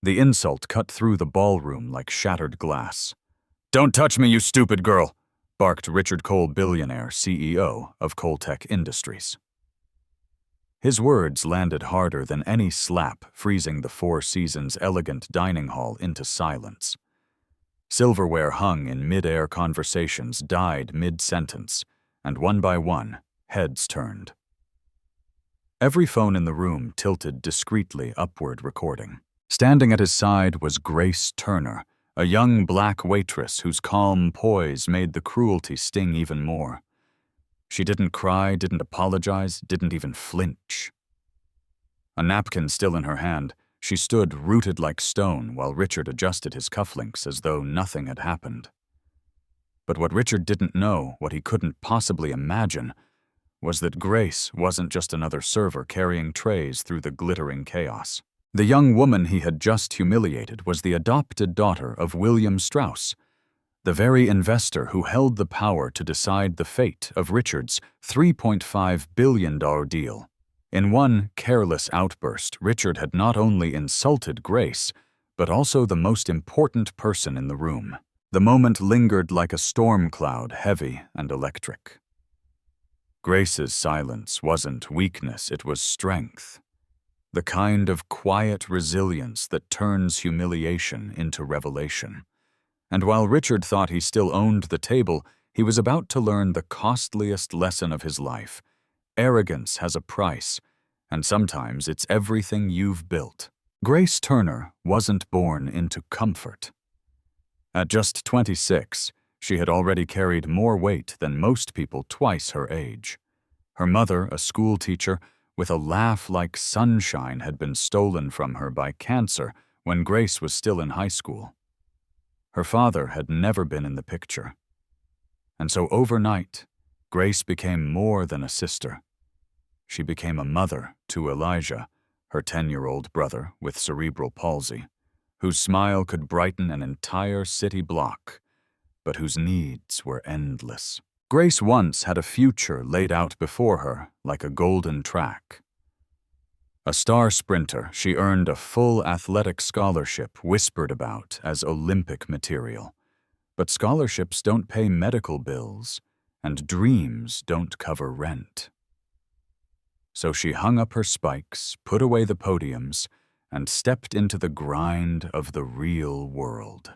The insult cut through the ballroom like shattered glass. "Don't touch me, you stupid girl," barked Richard Cole, Billionaire, CEO of Coltech Industries. His words landed harder than any slap, freezing the Four Seasons elegant dining hall into silence. Silverware hung in mid-air, conversations died mid-sentence, and one by one, heads turned. Every phone in the room tilted discreetly upward, recording. Standing at his side was Grace Turner, a young black waitress whose calm poise made the cruelty sting even more. She didn't cry, didn't apologize, didn't even flinch. A napkin still in her hand, she stood rooted like stone while Richard adjusted his cufflinks as though nothing had happened. But what Richard didn't know, what he couldn't possibly imagine, was that Grace wasn't just another server carrying trays through the glittering chaos. The young woman he had just humiliated was the adopted daughter of William Strauss, the very investor who held the power to decide the fate of Richard's $3.5 billion deal. In one careless outburst, Richard had not only insulted Grace, but also the most important person in the room. The moment lingered like a storm cloud, heavy and electric. Grace's silence wasn't weakness, it was strength. The kind of quiet resilience that turns humiliation into revelation. And while Richard thought he still owned the table, he was about to learn the costliest lesson of his life. Arrogance has a price, and sometimes it's everything you've built. Grace Turner wasn't born into comfort. At just 26, she had already carried more weight than most people twice her age. Her mother, a school teacher, with a laugh like sunshine, had been stolen from her by cancer when Grace was still in high school. Her father had never been in the picture. And so overnight, Grace became more than a sister. She became a mother to Elijah, her 10-year-old brother with cerebral palsy, whose smile could brighten an entire city block, but whose needs were endless. Grace once had a future laid out before her like a golden track. A star sprinter, she earned a full athletic scholarship whispered about as Olympic material. But scholarships don't pay medical bills, and dreams don't cover rent. So she hung up her spikes, put away the podiums, and stepped into the grind of the real world.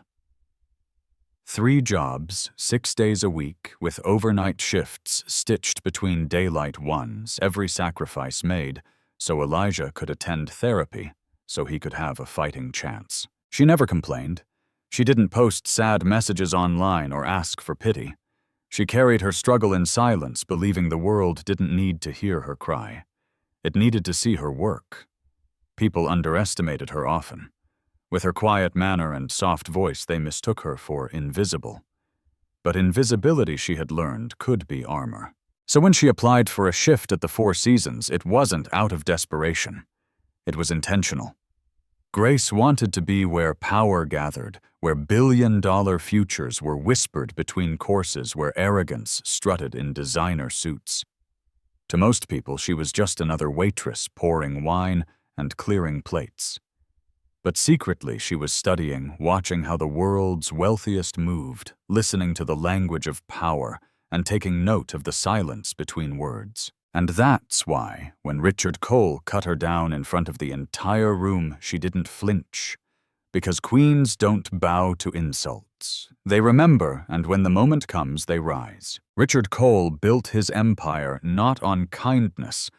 3 jobs, 6 days a week, with overnight shifts stitched between daylight ones, every sacrifice made, so Elijah could attend therapy, so he could have a fighting chance. She never complained. She didn't post sad messages online or ask for pity. She carried her struggle in silence, believing the world didn't need to hear her cry. It needed to see her work. People underestimated her often. With her quiet manner and soft voice, they mistook her for invisible. But invisibility, she had learned, could be armor. So when she applied for a shift at the Four Seasons, it wasn't out of desperation. It was intentional. Grace wanted to be where power gathered, where billion-dollar futures were whispered between courses, where arrogance strutted in designer suits. To most people, she was just another waitress pouring wine and clearing plates. But secretly, she was studying, watching how the world's wealthiest moved, listening to the language of power, and taking note of the silence between words. And that's why, when Richard Cole cut her down in front of the entire room, she didn't flinch. Because queens don't bow to insults. They remember, and when the moment comes, they rise. Richard Cole built his empire not on kindness,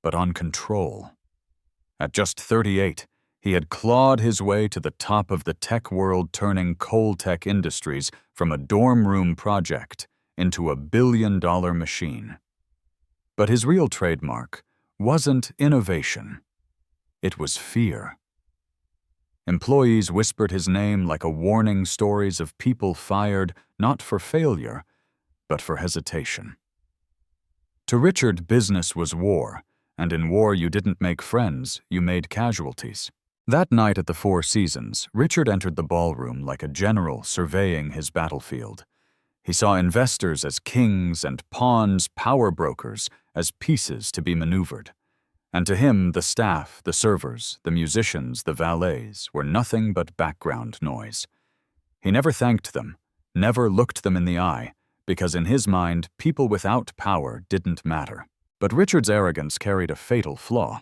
but on control. At just 38, he had clawed his way to the top of the tech world, turning Coltech Industries from a dorm room project into a billion-dollar machine. But his real trademark wasn't innovation. It was fear. Employees whispered his name like a warning, stories of people fired not for failure, but for hesitation. To Richard, business was war, and in war you didn't make friends, you made casualties. That night at the Four Seasons, Richard entered the ballroom like a general surveying his battlefield. He saw investors as kings and pawns, power brokers as pieces to be maneuvered. And to him, the staff, the servers, the musicians, the valets were nothing but background noise. He never thanked them, never looked them in the eye, because in his mind, people without power didn't matter. But Richard's arrogance carried a fatal flaw.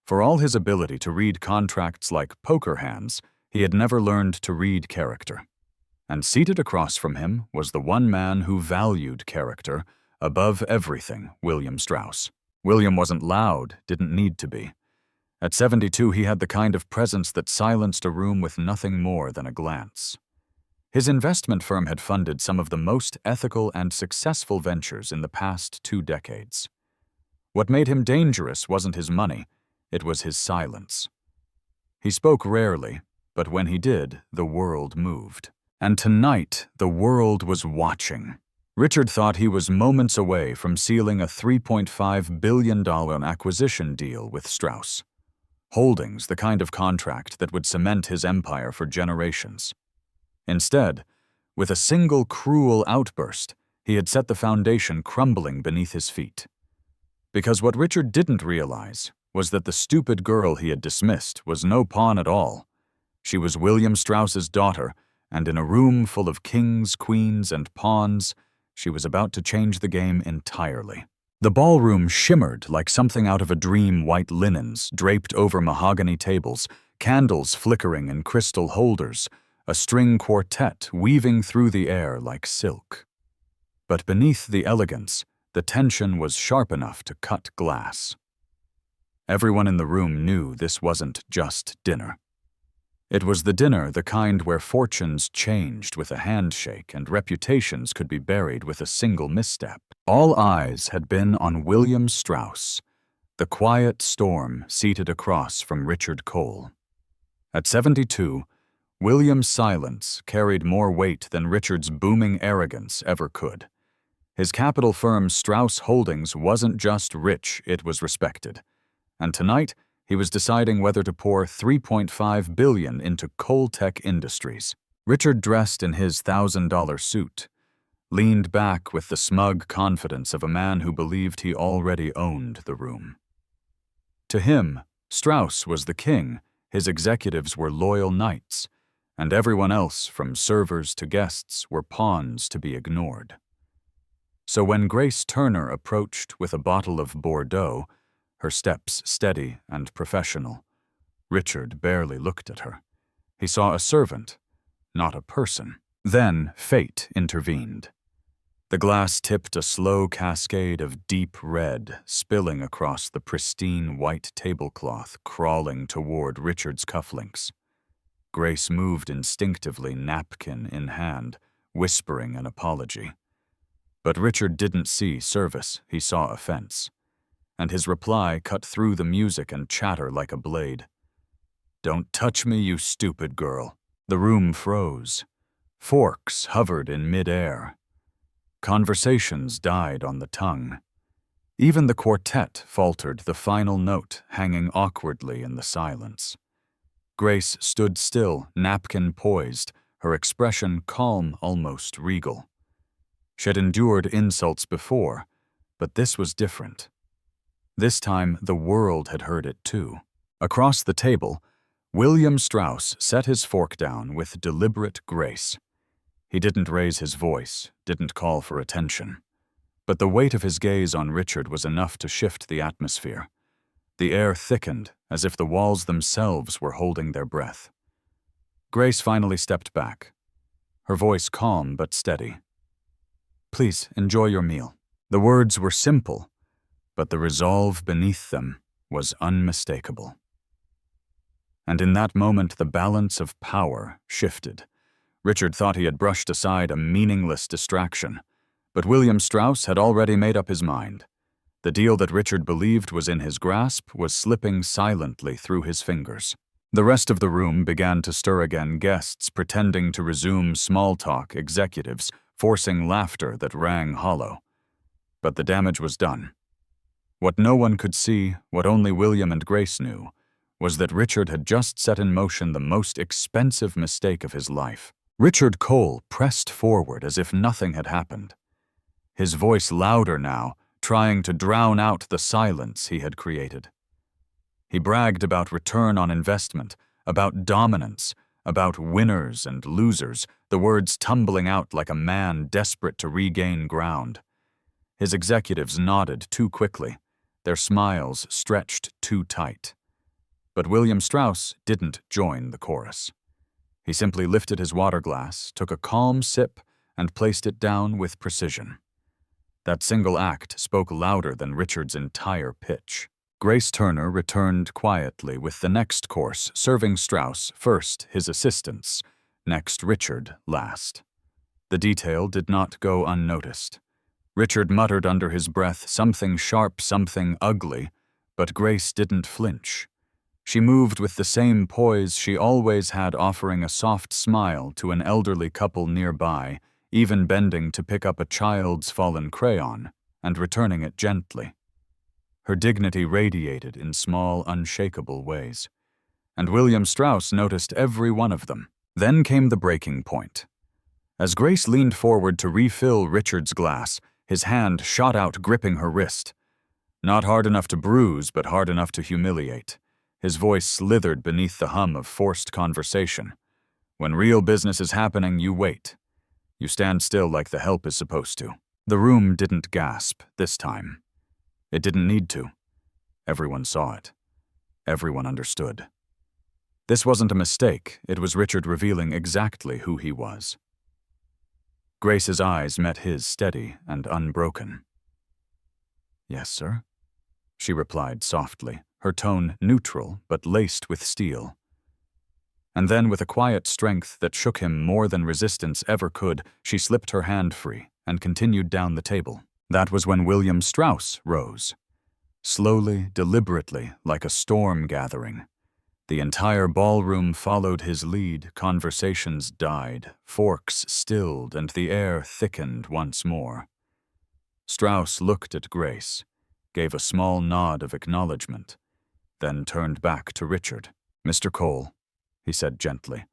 For all his ability to read contracts like poker hands, he had never learned to read character. And seated across from him was the one man who valued character above everything, William Strauss. William wasn't loud, didn't need to be. At 72, he had the kind of presence that silenced a room with nothing more than a glance. His investment firm had funded some of the most ethical and successful ventures in the past 2 decades. What made him dangerous wasn't his money, it was his silence. He spoke rarely, but when he did, the world moved. And tonight, the world was watching. Richard thought he was moments away from sealing a $3.5 billion acquisition deal with Strauss. Holdings, the kind of contract that would cement his empire for generations. Instead, with a single cruel outburst, he had set the foundation crumbling beneath his feet. Because what Richard didn't realize was that the stupid girl he had dismissed was no pawn at all. She was William Strauss's daughter, and in a room full of kings, queens, and pawns, she was about to change the game entirely. The ballroom shimmered like something out of a dream, white linens draped over mahogany tables, candles flickering in crystal holders, a string quartet weaving through the air like silk. But beneath the elegance, the tension was sharp enough to cut glass. Everyone in the room knew this wasn't just dinner. It was the dinner, the kind where fortunes changed with a handshake and reputations could be buried with a single misstep. All eyes had been on William Strauss, the quiet storm seated across from Richard Cole. At 72, William's silence carried more weight than Richard's booming arrogance ever could. His capital firm Strauss Holdings wasn't just rich, it was respected. And tonight, he was deciding whether to pour $3.5 billion into Cole-Tech Industries. Richard dressed in his $1,000 suit, leaned back with the smug confidence of a man who believed he already owned the room. To him, Strauss was the king, his executives were loyal knights, and everyone else, from servers to guests, were pawns to be ignored. So when Grace Turner approached with a bottle of Bordeaux, her steps steady and professional, Richard barely looked at her. He saw a servant, not a person. Then fate intervened. The glass tipped a slow cascade of deep red, spilling across the pristine white tablecloth, crawling toward Richard's cufflinks. Grace moved instinctively, napkin in hand, whispering an apology. But Richard didn't see service, he saw offense. And his reply cut through the music and chatter like a blade. "Don't touch me, you stupid girl." The room froze. Forks hovered in mid-air. Conversations died on the tongue. Even the quartet faltered, the final note hanging awkwardly in the silence. Grace stood still, napkin poised, her expression calm, almost regal. She had endured insults before, but this was different. This time, the world had heard it too. Across the table, William Strauss set his fork down with deliberate grace. He didn't raise his voice, didn't call for attention. But the weight of his gaze on Richard was enough to shift the atmosphere. The air thickened, as if the walls themselves were holding their breath. Grace finally stepped back, her voice calm but steady. "Please, enjoy your meal." The words were simple, but the resolve beneath them was unmistakable. And in that moment, the balance of power shifted. Richard thought he had brushed aside a meaningless distraction, but William Strauss had already made up his mind. The deal that Richard believed was in his grasp was slipping silently through his fingers. The rest of the room began to stir again, guests pretending to resume small talk, executives forcing laughter that rang hollow. But the damage was done. What no one could see, what only William and Grace knew, was that Richard had just set in motion the most expensive mistake of his life. Richard Cole pressed forward as if nothing had happened. His voice louder now, trying to drown out the silence he had created. He bragged about return on investment, about dominance, about winners and losers, the words tumbling out like a man desperate to regain ground. His executives nodded too quickly, their smiles stretched too tight. But William Strauss didn't join the chorus. He simply lifted his water glass, took a calm sip, and placed it down with precision. That single act spoke louder than Richard's entire pitch. Grace Turner returned quietly with the next course, serving Strauss first his assistants, next Richard last. The detail did not go unnoticed. Richard muttered under his breath something sharp, something ugly, but Grace didn't flinch. She moved with the same poise she always had, offering a soft smile to an elderly couple nearby, even bending to pick up a child's fallen crayon and returning it gently. Her dignity radiated in small, unshakable ways, and William Strauss noticed every one of them. Then came the breaking point. As Grace leaned forward to refill Richard's glass, his hand shot out, gripping her wrist. Not hard enough to bruise, but hard enough to humiliate. His voice slithered beneath the hum of forced conversation. When real business is happening, you wait. You stand still like the help is supposed to. The room didn't gasp this time. It didn't need to. Everyone saw it. Everyone understood. This wasn't a mistake. It was Richard revealing exactly who he was. Grace's eyes met his, steady and unbroken. "Yes, sir," she replied softly, her tone neutral but laced with steel. And then, with a quiet strength that shook him more than resistance ever could, she slipped her hand free and continued down the table. That was when William Strauss rose. Slowly, deliberately, like a storm gathering. The entire ballroom followed his lead, conversations died, forks stilled, and the air thickened once more. Strauss looked at Grace, gave a small nod of acknowledgement, then turned back to Richard. "Mr. Cole," he said gently,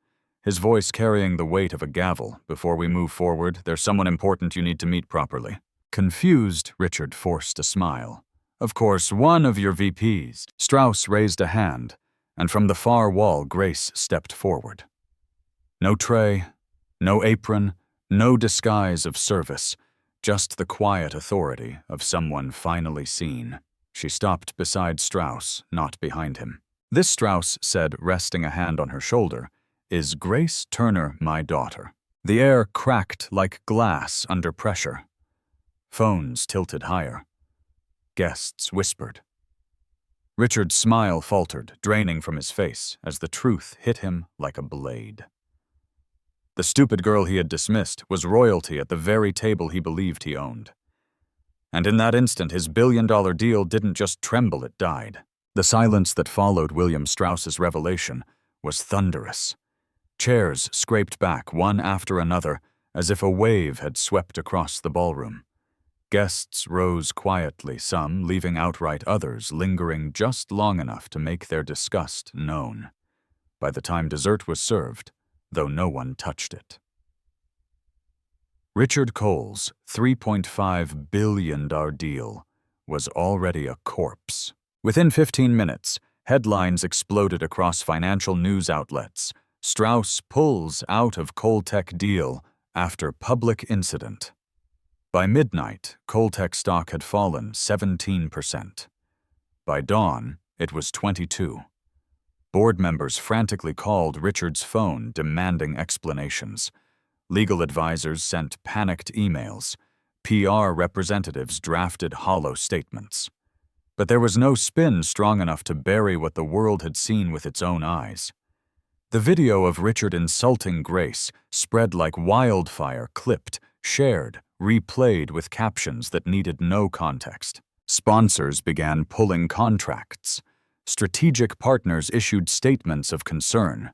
his voice carrying the weight of a gavel, "before we move forward, there's someone important you need to meet properly." Confused, Richard forced a smile. "Of course, one of your VPs." Strauss raised a hand, and from the far wall, Grace stepped forward. No tray, no apron, no disguise of service, just the quiet authority of someone finally seen. She stopped beside Strauss, not behind him. "This," Strauss said, resting a hand on her shoulder, "is Grace Turner, my daughter." The air cracked like glass under pressure. Phones tilted higher. Guests whispered. Richard's smile faltered, draining from his face as the truth hit him like a blade. The stupid girl he had dismissed was royalty at the very table he believed he owned. And in that instant, his billion-dollar deal didn't just tremble, it died. The silence that followed William Strauss's revelation was thunderous. Chairs scraped back one after another, as if a wave had swept across the ballroom. Guests rose quietly, some leaving outright, others lingering just long enough to make their disgust known. By the time dessert was served, though no one touched it. Richard Cole's $3.5 billion deal was already a corpse. Within 15 minutes, headlines exploded across financial news outlets. Strauss pulls out of Coltech deal after public incident. By midnight, Coltech stock had fallen 17%. By dawn, it was 22%. Board members frantically called Richard's phone, demanding explanations. Legal advisors sent panicked emails. PR representatives drafted hollow statements. But there was no spin strong enough to bury what the world had seen with its own eyes. The video of Richard insulting Grace spread like wildfire, clipped, shared, replayed with captions that needed no context. Sponsors began pulling contracts. Strategic partners issued statements of concern.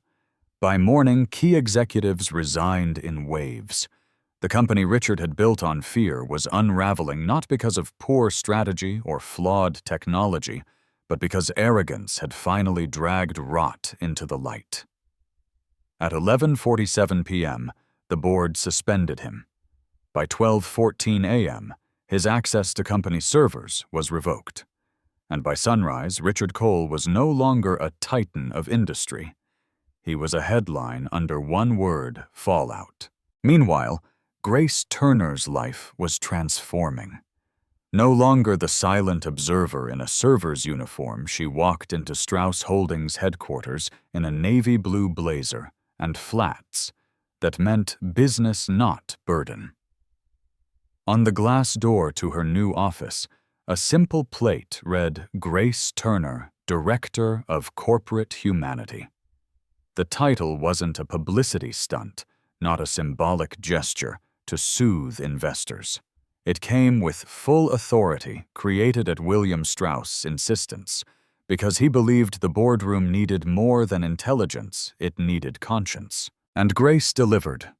By morning, key executives resigned in waves. The company Richard had built on fear was unraveling, not because of poor strategy or flawed technology, but because arrogance had finally dragged rot into the light. At 11:47 p.m., the board suspended him. By 12:14 a.m., his access to company servers was revoked. And by sunrise, Richard Cole was no longer a titan of industry. He was a headline under one word: fallout. Meanwhile, Grace Turner's life was transforming. No longer the silent observer in a server's uniform, she walked into Strauss Holdings headquarters in a navy blue blazer and flats that meant business, not burden. On the glass door to her new office, a simple plate read Grace Turner, Director of Corporate Humanity. The title wasn't a publicity stunt, not a symbolic gesture to soothe investors. It came with full authority created at William Strauss' insistence, because he believed the boardroom needed more than intelligence, it needed conscience. And Grace delivered.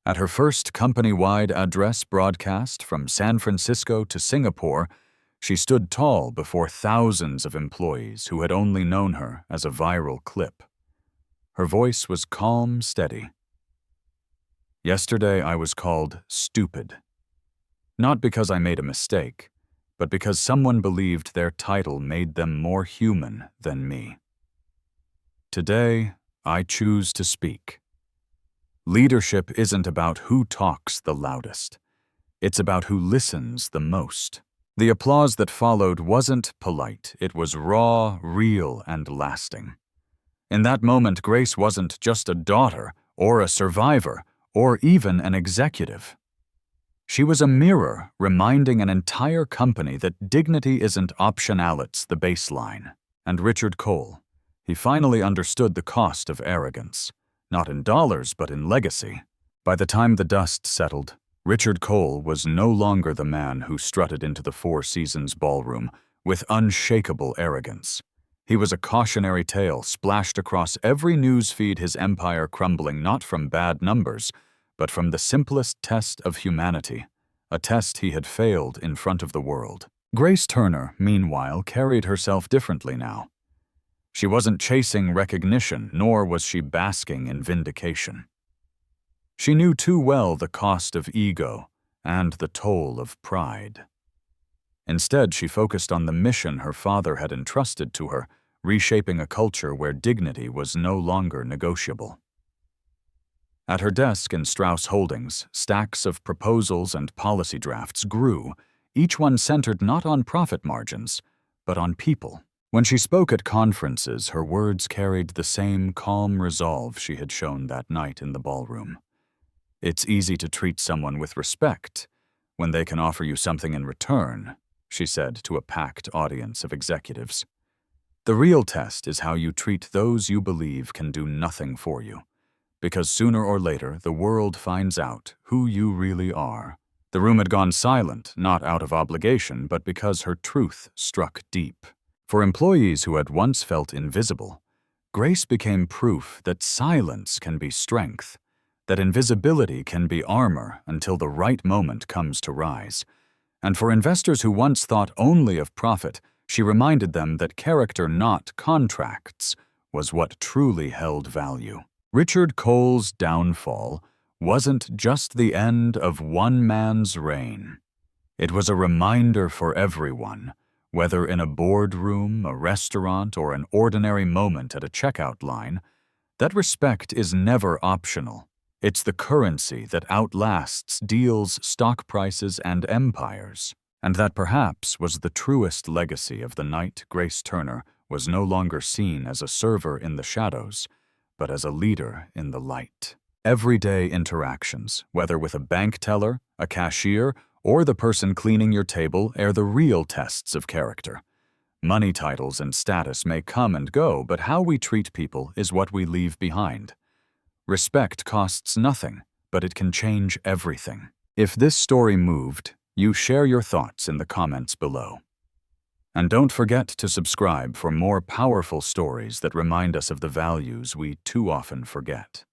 At her first company-wide address broadcast from San Francisco to Singapore, she stood tall before thousands of employees who had only known her as a viral clip. Her voice was calm, steady. Yesterday I was called stupid. Not because I made a mistake, but because someone believed their title made them more human than me. Today, I choose to speak. Leadership isn't about who talks the loudest. It's about who listens the most. The applause that followed wasn't polite. It was raw, real, and lasting. In that moment, Grace wasn't just a daughter, or a survivor, or even an executive. She was a mirror reminding an entire company that dignity isn't optional, it's the baseline. And Richard Cole, he finally understood the cost of arrogance, not in dollars but in legacy. By the time the dust settled, Richard Cole was no longer the man who strutted into the Four Seasons ballroom with unshakable arrogance. He was a cautionary tale splashed across every news feed, his empire crumbling not from bad numbers, but from the simplest test of humanity, a test he had failed in front of the world. Grace Turner, meanwhile, carried herself differently now. She wasn't chasing recognition, nor was she basking in vindication. She knew too well the cost of ego and the toll of pride. Instead, she focused on the mission her father had entrusted to her, reshaping a culture where dignity was no longer negotiable. At her desk in Strauss Holdings, stacks of proposals and policy drafts grew, each one centered not on profit margins, but on people. When she spoke at conferences, her words carried the same calm resolve she had shown that night in the ballroom. It's easy to treat someone with respect when they can offer you something in return, she said to a packed audience of executives. The real test is how you treat those you believe can do nothing for you, because sooner or later the world finds out who you really are. The room had gone silent, not out of obligation, but because her truth struck deep. For employees who had once felt invisible, Grace became proof that silence can be strength, that invisibility can be armor until the right moment comes to rise. And for investors who once thought only of profit, she reminded them that character, not contracts, was what truly held value. Richard Cole's downfall wasn't just the end of one man's reign. It was a reminder for everyone, whether in a boardroom, a restaurant, or an ordinary moment at a checkout line, that respect is never optional. It's the currency that outlasts deals, stock prices, and empires. And that perhaps was the truest legacy of the night. Grace Turner was no longer seen as a server in the shadows, but as a leader in the light. Everyday interactions, whether with a bank teller, a cashier, or the person cleaning your table, are the real tests of character. Money, titles, and status may come and go, but how we treat people is what we leave behind. Respect costs nothing, but it can change everything. If this story moved, you share your thoughts in the comments below. And don't forget to subscribe for more powerful stories that remind us of the values we too often forget.